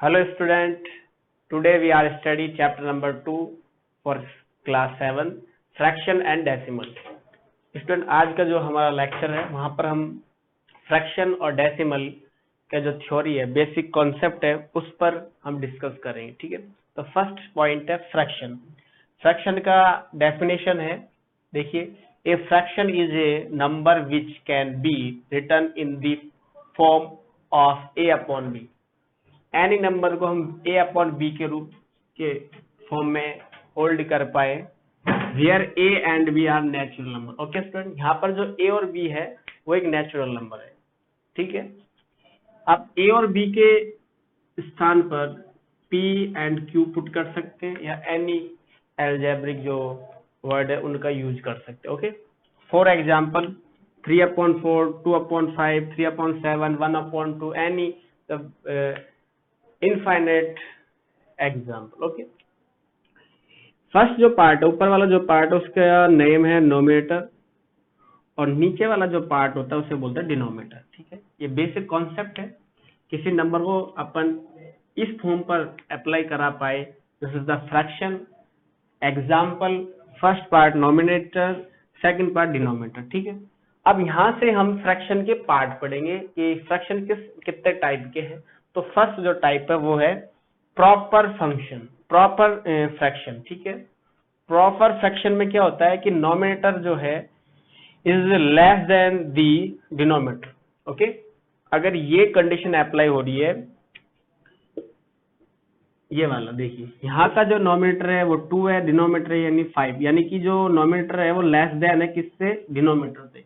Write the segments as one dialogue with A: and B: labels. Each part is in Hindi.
A: Hello student, today we are study chapter number 2 for class 7 fraction and decimal. Student आज का जो हमारा लेक्चर है वहां पर हम फ्रैक्शन और डेसिमल का जो थ्योरी है, बेसिक कॉन्सेप्ट है, उस पर हम डिस्कस करेंगे. ठीक है, तो फर्स्ट पॉइंट है फ्रैक्शन. फ्रैक्शन का डेफिनेशन है, देखिए, a fraction is a number which can be written in the form of a upon b. Any number को हम a अपॉन बी के रूप के फॉर्म में होल्ड कर पाए, where a and b are natural number. Okay student, यहाँ पर जो a और b है वो एक नेचुरल नंबर है. ठीक है, आप a और b के स्थान पर p एंड q पुट कर सकते हैं या एनी एल्जेब्रिक जो वर्ड है उनका यूज कर सकते हैं. Okay, for example 3/4, 2/5, 3/7, 1/2, any infinite example. Okay, first जो पार्ट है, ऊपर वाला जो पार्ट है उसका नेम है नोमिनेटर और नीचे वाला जो पार्ट होता है उसे बोलते हैं डिनोमिनेटर. ठीक है, ये बेसिक कॉन्सेप्ट है. किसी नंबर को अपन इस फॉर्म पर अप्लाई करा पाए, this is the fraction. Example, first part nominator, second part denominator. ठीक है, अब यहाँ से हम फ्रैक्शन के पार्ट पढ़ेंगे कि फ्रैक्शन कितने टाइप के हैं. तो फर्स्ट जो टाइप है वो है प्रॉपर फंक्शन, प्रॉपर फ्रैक्शन. ठीक है, प्रॉपर फ्रैक्शन में क्या होता है कि नोमिनेटर जो है is less than the denominator. Okay, अगर ये कंडीशन अप्लाई हो रही है, ये वाला देखिए, यहाँ का जो नोमिनेटर है वो 2 है, डिनोमिनेटर है यानी 5, यानी कि जो नोमिनेटर है वो लेस देन है किससे, डिनोमिनेटर से.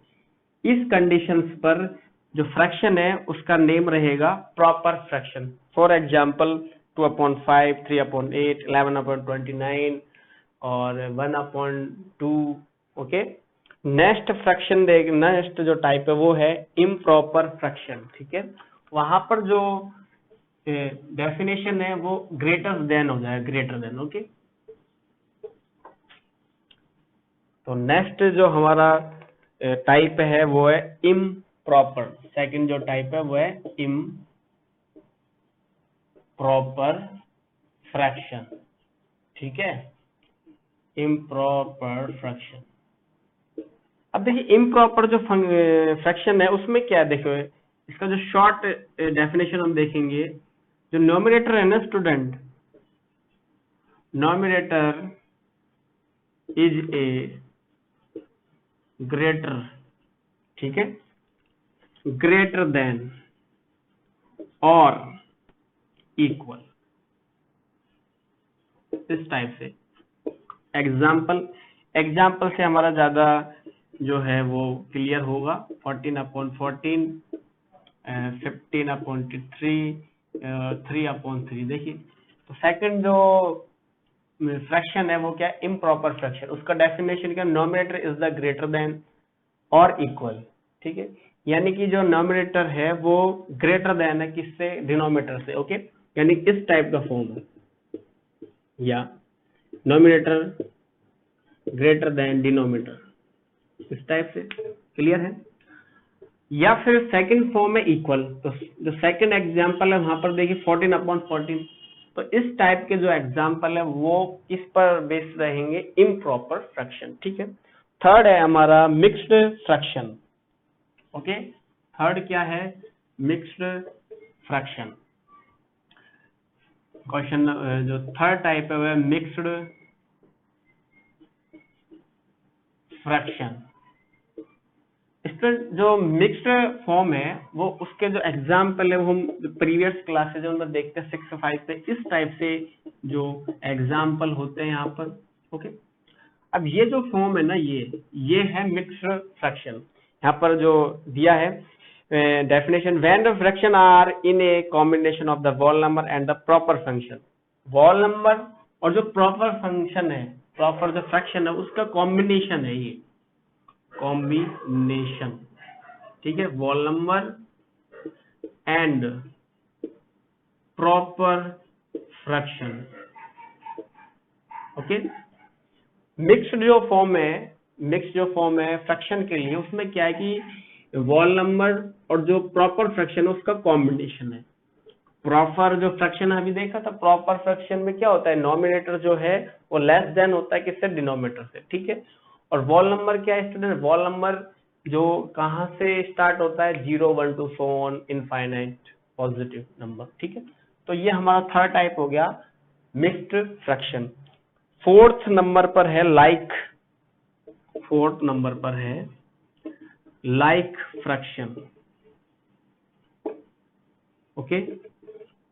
A: इस कंडीशंस पर जो फ्रैक्शन है उसका नेम रहेगा प्रॉपर फ्रैक्शन. फॉर एग्जाम्पल 2/5, 3/8, 11/29 और 1/2. ओके, नेक्स्ट फ्रैक्शन नेक्स्ट जो टाइप है वो है इम्प्रॉपर फ्रैक्शन. ठीक है, वहां पर जो डेफिनेशन है वो ग्रेटर देन हो जाएगा, ग्रेटर देन. ओके, तो नेक्स्ट जो हमारा टाइप है वो है इम्प्रॉपर. सेकंड जो टाइप है वो है इम्प्रॉपर फ्रैक्शन. ठीक है, इम्प्रॉपर फ्रैक्शन. अब देखिए, इम्प्रॉपर जो फ्रैक्शन है उसमें क्या है, देखो इसका जो शॉर्ट डेफिनेशन हम देखेंगे. जो नोमिनेटर है ना student, nominator is a greater, ठीक है, ग्रेटर देन और इक्वल, इस टाइप से. एग्जाम्पल से हमारा ज्यादा जो है वो क्लियर होगा. 14/14, 15/3, 3/3. देखिए, तो सेकंड जो फ्रैक्शन है वो क्या है, इम्प्रॉपर फ्रैक्शन. उसका डेफिनेशन क्या, nominator is the greater than और इक्वल. ठीक है, यानी कि जो नोमिनेटर है वो ग्रेटर देन है किससे, डिनोमिनेटर से. ओके, यानी इस टाइप का फॉर्म है, या नोमिनेटर ग्रेटर देन डिनोमिनेटर, इस टाइप से. क्लियर है. या फिर सेकंड फॉर्म है इक्वल. तो जो सेकंड एग्जांपल है वहां पर देखिए 14/14. तो इस टाइप के जो एग्जांपल है वो किस पर बेस रहेंगे, इम्प्रॉपर फ्रैक्शन. ठीक है, थर्ड है हमारा मिक्स्ड फ्रैक्शन. ओके, थर्ड क्या है, मिक्स्ड फ्रैक्शन. क्वेश्चन जो थर्ड टाइप है वो है मिक्स्ड फ्रैक्शन. इसका जो मिक्स्ड फॉर्म है वो उसके जो एग्जाम्पल है वो हम प्रीवियस क्लासेज में देखते हैं 6 5 पे. इस टाइप से जो एग्जाम्पल होते हैं यहाँ पर. ओके, अब ये जो फॉर्म है ना, ये है मिक्स्ड फ्रैक्शन. यहाँ पर जो दिया है definition, when the fraction are in a combination of the whole number and the proper function. Whole number और जो प्रॉपर फंक्शन है, प्रॉपर जो फ्रैक्शन है उसका कॉम्बिनेशन है, ये कॉम्बिनेशन. ठीक है, whole number and proper fraction. Okay, mixed जो फॉर्म है फ्रैक्शन के लिए, उसमें क्या है कि वॉल नंबर और जो प्रॉपर फ्रैक्शन है उसका कॉम्बिनेशन है. प्रॉपर जो फ्रैक्शन अभी देखा था, प्रॉपर फ्रैक्शन में क्या होता है, नॉमिनेटर जो है वो लेस देन होता है किससे, डिनोमिनेटर से, ठीक है। और वॉल नंबर क्या है स्टूडेंट, वॉल नंबर जो कहाँ से स्टार्ट होता है, 0 1 2 so on infinite positive number, ठीक है। तो ये हमारा थर्ड टाइप हो गया मिक्स्ड फ्रैक्शन। फोर्थ नंबर पर है लाइक, फोर्थ नंबर पर है लाइक फ्रैक्शन, ओके।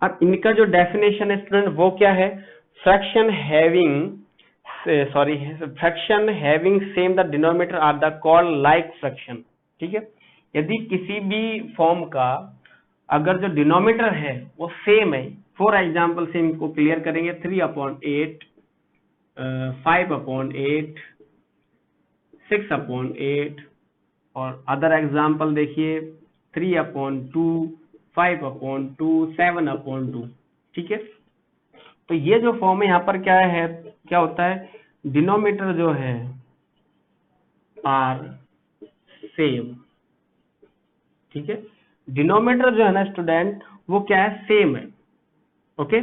A: अब इनका जो डेफिनेशन है स्टूडेंट वो क्या है, fraction having fraction having same the denominator are the called like fraction, ठीक है। यदि किसी भी फॉर्म का अगर जो डिनोमिनेटर है वो सेम है, फॉर एग्जाम्पल से इनको क्लियर करेंगे, 3/8, 5/8, 6/8, और अदर एग्जाम्पल देखिए 3/2, 5/2, 7/2, ठीक है। तो ये जो फॉर्म है यहाँ पर क्या होता है, डिनोमिनेटर जो है आर सेम, ठीक है। डिनोमिनेटर जो है ना स्टूडेंट वो क्या है, सेम है, ओके।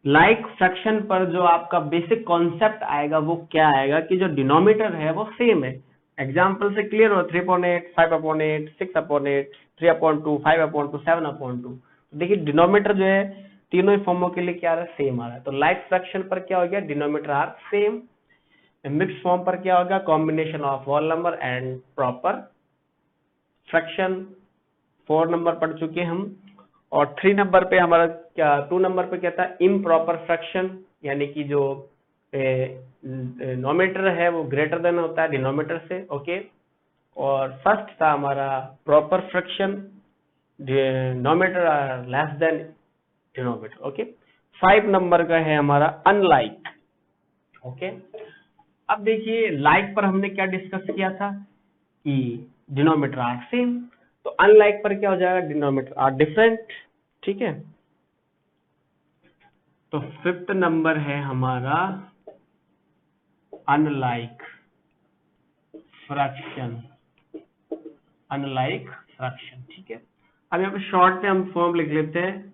A: लाइक फ्रैक्शन पर जो आपका बेसिक कॉन्सेप्ट आएगा वो क्या आएगा कि जो डिनोमिनेटर है वो सेम है। एग्जाम्पल से क्लियर हो, 3/8, 5/8, 6/8, 3/2, 5/2, 7/2। देखिए डिनोमिनेटर जो है तीनों ही फॉर्मों के लिए क्या आ रहा है, सेम आ रहा है। तो लाइक फ्रैक्शन पर क्या हो गया, denominator are same. Mix form पर क्या होगा, combination of whole number and proper fraction. 4 number पढ़ चुके हम। और 3 नंबर पे हमारा क्या, 2 नंबर पे क्या था, इम्प्रॉपर फ्रैक्शन, यानी कि जो नोमिनेटर है वो ग्रेटर देन होता है डिनोमिनेटर से, ओके। और फर्स्ट था हमारा proper fraction, nominator less than denominator, okay. 5 number का है हमारा अनलाइक, ओके। अब देखिए लाइक पर हमने क्या डिस्कस किया था कि डिनोमिनेटर आर सेम, तो अनलाइक पर क्या हो जाएगा, डिनोमिनेटर आर डिफरेंट, ठीक है। तो 5th नंबर है हमारा अनलाइक फ्रैक्शन, अनलाइक फ्रैक्शन, ठीक है। अब यहाँ पे शॉर्ट में हम फॉर्म लिख लेते हैं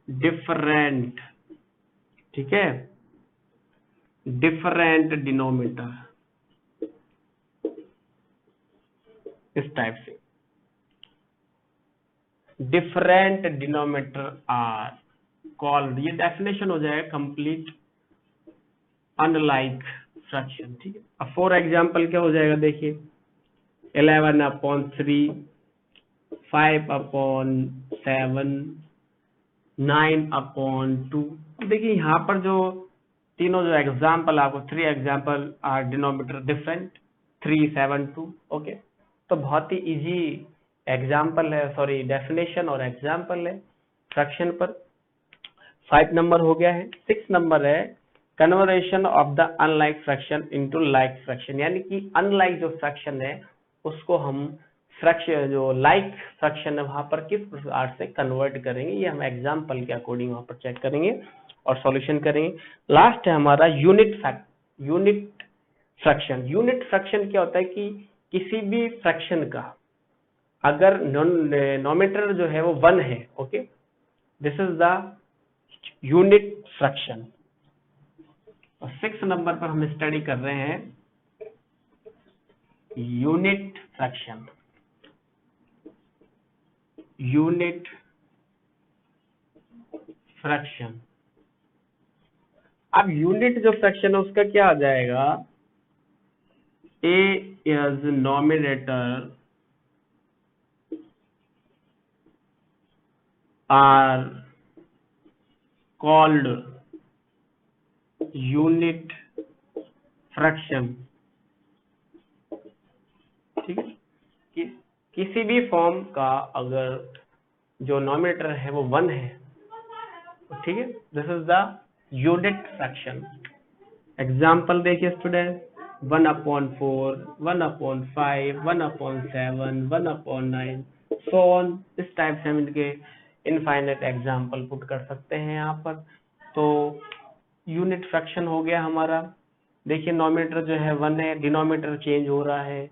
A: डिफरेंट, ठीक है, डिफरेंट डिनोमिनेटर, इस टाइप से डिफरेंट डिनोमिनेटर आर कॉल्ड, ये डेफिनेशन हो जाएगा कंप्लीट अनलाइक फ्रैक्शन, ठीक है। अब फॉर एग्जांपल क्या हो जाएगा, देखिए 11/3, 5/7, 9/2। देखिए यहाँ पर जो तीनों जो एग्जाम्पल आपको 3 example are denominator different, 3, 7, 2, okay. तो बहुत ही इजी एग्जाम्पल है, सॉरी डेफिनेशन और एग्जाम्पल है फ्रैक्शन पर। 5 नंबर हो गया है। 6 नंबर है conversation of the unlike fraction into like fraction, यानी कि अनलाइक जो फ्रैक्शन है उसको हम फ्रैक्शन, जो लाइक फ्रैक्शन है वहां पर किस प्रकार से कन्वर्ट करेंगे, ये हम एग्जाम्पल के अकॉर्डिंग वहां पर चेक करेंगे और सॉल्यूशन करेंगे। लास्ट है हमारा यूनिट फ्रैक्शन। यूनिट फ्रैक्शन क्या होता है कि किसी भी फ्रैक्शन का अगर नोमिनेटर जो है वो 1 है, okay, this is the unit fraction. और 6 नंबर पर हम स्टडी कर रहे हैं यूनिट फ्रैक्शन, यूनिट फ्रैक्शन। अब यूनिट जो फ्रैक्शन है उसका क्या आ जाएगा, a is nominator are called unit fraction, ठीक है। किसी भी फॉर्म का अगर जो नोमिनेटर है वो 1 है, ठीक है, this is the unit fraction. Example देखिए स्टूडेंट, 1/4, 1/5, 1/7, 1/9, सो ऑन, इस टाइप से हम इनके इनफाइनाइट एग्जाम्पल पुट कर सकते हैं यहाँ पर। तो यूनिट फ्रैक्शन हो गया हमारा। देखिए नोमिनेटर जो है 1 है, डिनोमिनेटर चेंज हो रहा है,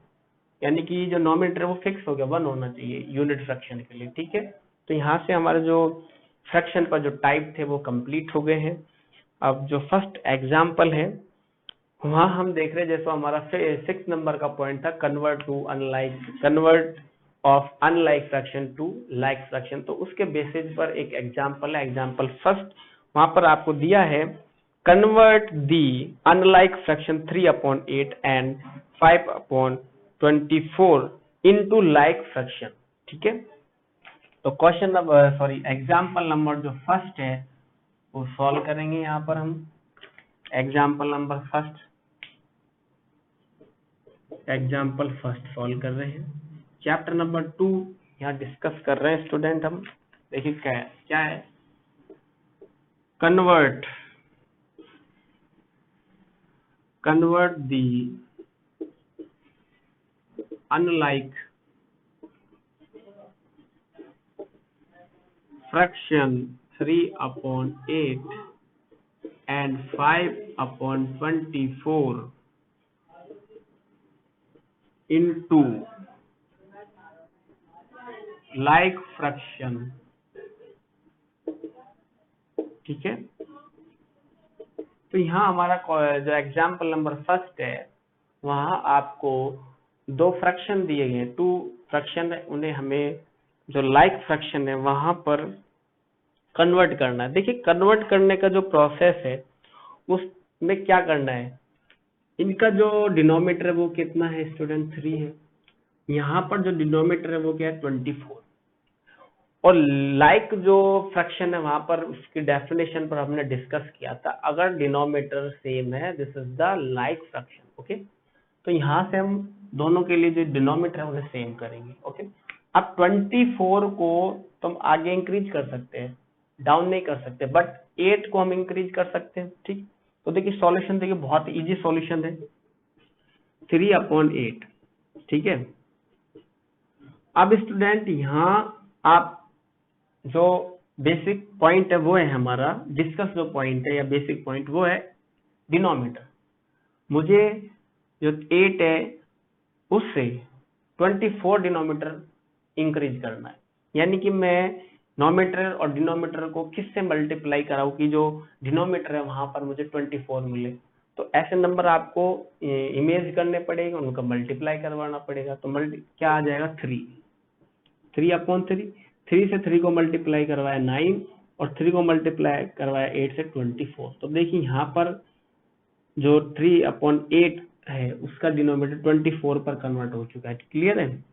A: यानी कि जो नोमिनेटर वो फिक्स हो गया, 1 होना चाहिए यूनिट फ्रैक्शन के लिए, ठीक है। तो यहाँ से हमारा जो फ्रैक्शन पर जो टाइप थे वो कंप्लीट हो गए हैं। अब जो फर्स्ट एग्जाम्पल है वहां हम देख रहे हैं, जैसे हमारा 6 नंबर का पॉइंट था, convert of unlike fraction to like fraction. तो उसके बेसिस पर एक एग्जाम्पल है, एग्जाम्पल फर्स्ट। वहां पर आपको दिया है convert the unlike fraction 3/8 and 5/24 into like fraction. ठीक है, तो क्वेश्चन नंबर एग्जाम्पल नंबर जो फर्स्ट है वो सॉल्व करेंगे। यहाँ पर हम एग्जाम्पल फर्स्ट सॉल्व कर रहे हैं। चैप्टर नंबर 2 यहाँ डिस्कस कर रहे हैं स्टूडेंट हम। देखिए क्या है, convert the unlike fraction 3/8 and 5/24 into like fraction। ठीक है, तो यहाँ हमारा जो एग्जाम्पल नंबर फर्स्ट है वहां आपको दो फ्रैक्शन दिए गए, 2 फ्रैक्शन, उन्हें हमें जो लाइक फ्रैक्शन है वहां पर कन्वर्ट करना है। देखिए कन्वर्ट करने का जो प्रोसेस है उसमें क्या करना है, इनका जो डिनोमिनेटर है वो कितना है स्टूडेंट, 3 है। यहाँ पर जो डिनोमिनेटर है वो क्या है, 24। और लाइक जो फ्रैक्शन है वहां पर उसकी डेफिनेशन पर हमने डिस्कस किया था, अगर डिनोमिनेटर सेम है this is the like fraction. Okay, तो यहाँ से हम दोनों के लिए जो डिनोमिनेटर है उन्हें सेम करेंगे। ओके, अब 24 को तुम आगे इंक्रीज कर सकते हैं, डाउन नहीं कर सकते, बट 8 को हम इंक्रीज कर सकते हैं। ठीक, तो देखिए सॉल्यूशन देखिए बहुत इजी सॉल्यूशन है, 3/8। ठीक है, अब स्टूडेंट यहाँ आप जो बेसिक पॉइंट है वो है हमारा डिस्कस जो पॉइंट है या बेसिक पॉइंट वो है डिनोमिनेटर। मुझे जो 8 है उससे 24 डिनोमिनेटर इंक्रीज करना है, यानी कि मैं नोमिनेटर और डिनोमिनेटर को किससे मल्टीप्लाई कराऊं कि जो डिनोमिनेटर है वहां पर मुझे 24 मिले। तो ऐसे नंबर आपको इमेज करने पड़ेगा, उनका मल्टीप्लाई करवाना पड़ेगा। तो क्या आ जाएगा, 3/3 3 से 3 को मल्टीप्लाई करवाया 9 और 3 को मल्टीप्लाई करवाया 8 से 24। तो देखिए यहाँ पर जो 3/8 है उसका डिनोमिनेटर 24 पर कन्वर्ट हो चुका है। क्लियर है।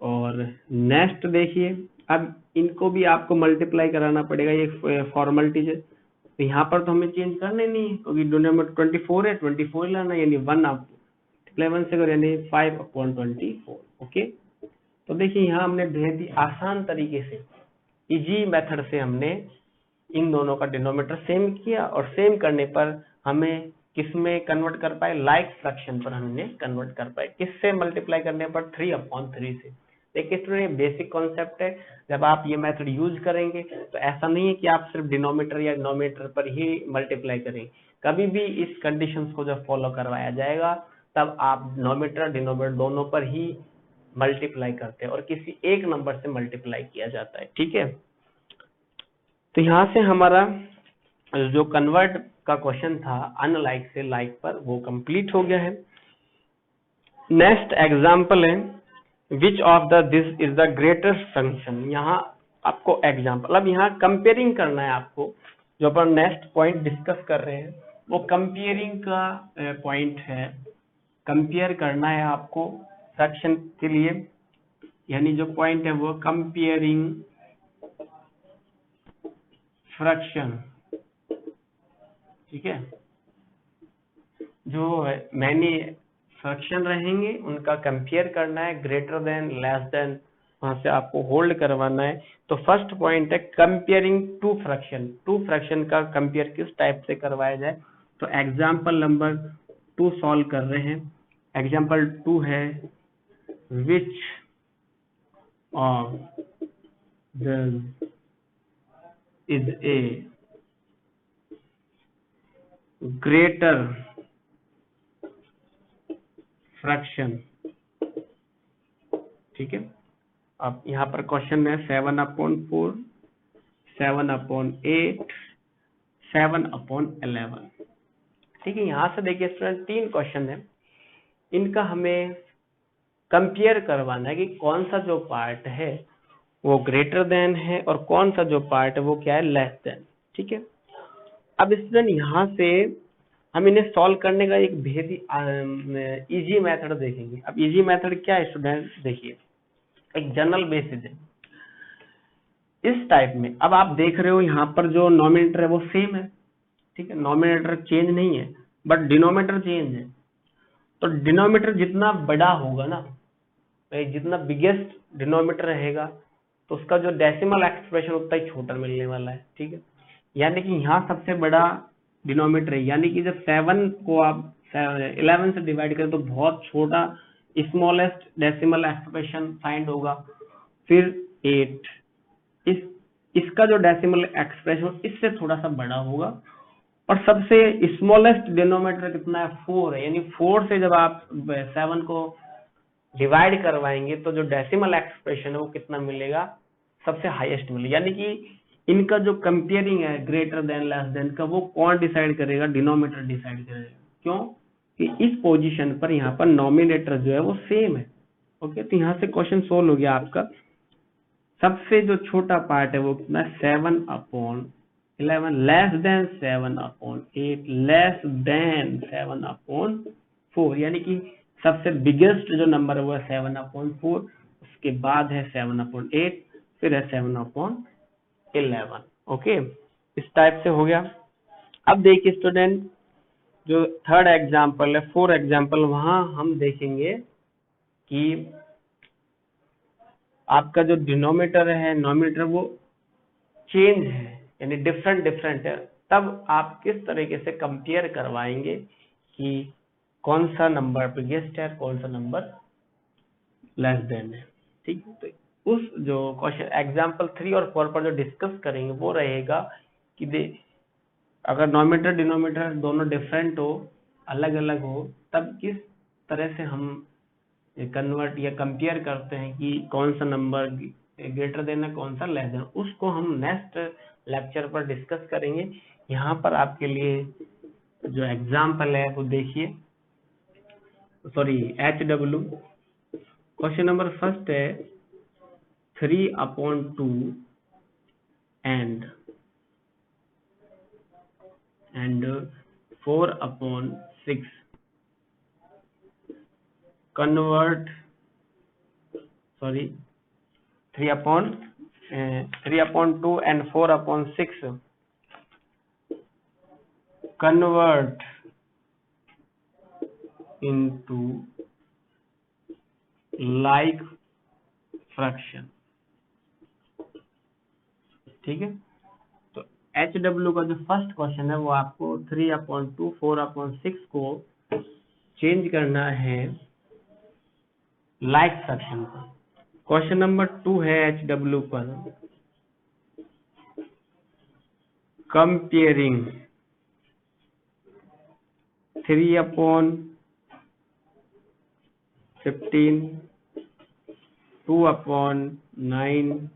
A: और नेक्स्ट देखिए, अब इनको भी आपको मल्टीप्लाई कराना पड़ेगा, ये फॉर्मेलिटी है। तो यहाँ पर तो हमें चेंज करने नहीं है क्योंकि डिनोमिनेटर 24 है, 24 लाना, यानी 1 आप 11 से करो यानी 5/24। ओके, तो देखिए यहाँ हमने बहुत ही आसान तरीके से इजी मेथड से हमने इन दोनों का डिनोमिनेटर सेम किया, और सेम करने पर हमें किसमें कन्वर्ट कर पाए, लाइक फ्रैक्शन पर हमने कन्वर्ट कर पाए। किससे मल्टीप्लाई करने पर, 3/3 से। देखिए स्टूडेंट बेसिक कॉन्सेप्ट है, जब आप ये मेथड यूज करेंगे तो ऐसा नहीं है कि आप सिर्फ डिनोमिनेटर या डिनोमिनेटर पर ही मल्टीप्लाई करें, कभी भी इस कंडीशंस को जब फॉलो करवाया जाएगा तब आप नोमिनेटर डिनोमिनेटर दोनों पर ही मल्टीप्लाई करते हैं और किसी एक नंबर से मल्टीप्लाई किया जाता है। ठीक है, तो यहाँ से हमारा जो कन्वर्ट का क्वेश्चन था अनलाइक से लाइक पर वो कंप्लीट हो गया है। नेक्स्ट एग्जांपल है which of the this is the greatest function. यहाँ आपको एग्जांपल, अब यहाँ कंपेयरिंग करना है आपको, जो अपन नेक्स्ट पॉइंट डिस्कस कर रहे हैं वो कंपेयरिंग का पॉइंट है। कंपेयर करना है आपको फ्रैक्शन के लिए, यानी जो पॉइंट है वो कंपेयरिंग फ्रैक्शन। ठीक है, जो मैनी फ्रैक्शन रहेंगे उनका कंपेयर करना है, ग्रेटर देन लेस देन वहां से आपको होल्ड करवाना है। तो फर्स्ट पॉइंट है कंपेयरिंग टू फ्रैक्शन का कंपेयर किस टाइप से करवाया जाए। तो एग्जांपल नंबर 2 सॉल्व कर रहे हैं। एग्जांपल 2 है which of this is a greater fraction. ठीक है, अब यहाँ पर क्वेश्चन है 7/4, 7/8, 7/11। ठीक है, यहाँ से देखिए स्टूडेंट 3 क्वेश्चन है, इनका हमें कंपेयर करवाना है कि कौन सा जो पार्ट है वो ग्रेटर देन है और कौन सा जो पार्ट है वो क्या है, लेस देन। ठीक है, अब स्टूडेंट यहाँ से हम इन्हें सॉल्व करने का एक बेहद ही इजी मेथड देखेंगे। अब इजी मेथड क्या है स्टूडेंट, देखिए एक जनरल बेसिस है इस टाइप में। अब आप देख रहे हो यहाँ पर जो नॉमिनेटर है वो सेम है, ठीक है, नॉमिनेटर चेंज नहीं है बट डिनोमिनेटर चेंज है। तो डिनोमिनेटर जितना बड़ा होगा ना, जितना बिगेस्ट डिनोमिनेटर रहेगा तो उसका जो डेसिमल एक्सप्रेशन उतना ही छोटा मिलने वाला है। ठीक है, यानी कि यहाँ सबसे बड़ा डिनोमिनेटर है, यानी कि जब 7 को आप 11 से डिवाइड करें तो बहुत छोटा स्मॉलेस्ट डेसिमल एक्सप्रेशन फाइंड होगा। फिर 8, इसका जो डेसिमल एक्सप्रेशन इससे थोड़ा सा बड़ा होगा और सबसे स्मॉलेस्ट डिनोमिनेटर कितना है, 4 है, यानी 4 से जब आप 7 को डिवाइड करवाएंगे तो जो डेसिमल एक्सप्रेशन है वो कितना मिलेगा, सबसे हाईएस्ट मिलेगा। यानी कि इनका जो कंपेयरिंग है ग्रेटर देन लेस देन का, वो कौन डिसाइड करेगा, डिनोमिनेटर डिसाइड करेगा। क्यों कि इस पोजीशन पर यहाँ पर नॉमिनेटर जो है वो सेम है। ओके, तो यहाँ से क्वेश्चन सोल्व हो गया आपका। सबसे जो छोटा पार्ट है वो कितना, 7/11, लेस देन 7/8, लेस देन 7/4, यानी कि सबसे बिगेस्ट जो नंबर है वो है 7/4, उसके बाद है 7/8, फिर है 7/11। ओके, इस टाइप से हो गया। अब देखिए स्टूडेंट जो थर्ड एग्जाम्पल है, 4 एग्जाम्पल, वहां हम देखेंगे कि आपका जो डिनोमिनेटर है नॉमिनेटर वो चेंज है, यानी डिफरेंट है। तब आप किस तरीके से कंपेयर करवाएंगे कि कौन सा नंबर बिगेस्ट है, कौन सा नंबर लेस देन है। ठीक है, तो उस जो क्वेश्चन एग्जाम्पल 3 और 4 पर जो डिस्कस करेंगे वो रहेगा कि अगर नॉमिनेटर डिनोमिनेटर दोनों डिफरेंट हो, अलग अलग हो, तब किस तरह से हम कन्वर्ट या कंपेयर करते हैं कि कौन सा नंबर ग्रेटर देन है, कौन सा लेस देन, उसको हम नेक्स्ट लेक्चर पर डिस्कस करेंगे। यहाँ पर आपके लिए जो एग्जाम्पल है वो देखिए, sorry HW। Question number first है 3/2 and 4/6 convert, sorry 3/2 and 4/6 convert into like fraction। ठीक है, तो HW का जो फर्स्ट क्वेश्चन है वो आपको 3/2 4/6 को चेंज करना है लाइक फ्रैक्शन पर। क्वेश्चन नंबर 2 है HW पर कंपेयरिंग 3/15, 2/9,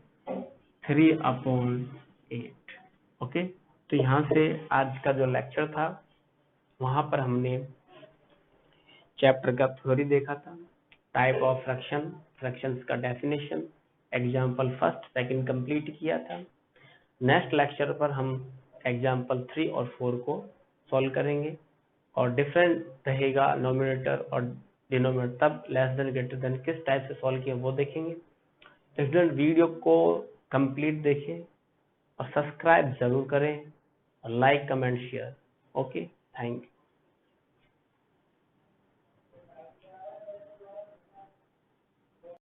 A: 3/8। ओके, तो यहाँ से आज का जो लेक्चर था वहां पर हमने चैप्टर का थ्योरी देखा था, टाइप ऑफ फ्रैक्शन, फ्रैक्शंस का definition, example first second complete किया था। नेक्स्ट लेक्चर पर हम एग्जाम्पल 3 और 4 को सॉल्व करेंगे और डिफरेंट रहेगा नॉमिनेटर और डिनोमिनेटर, तब लेस देन ग्रेटर देन किस टाइप से सॉल्व किया वो देखेंगे। स्टूडेंट वीडियो को कंप्लीट देखें और सब्सक्राइब जरूर करें और like comment share. Okay, thank you.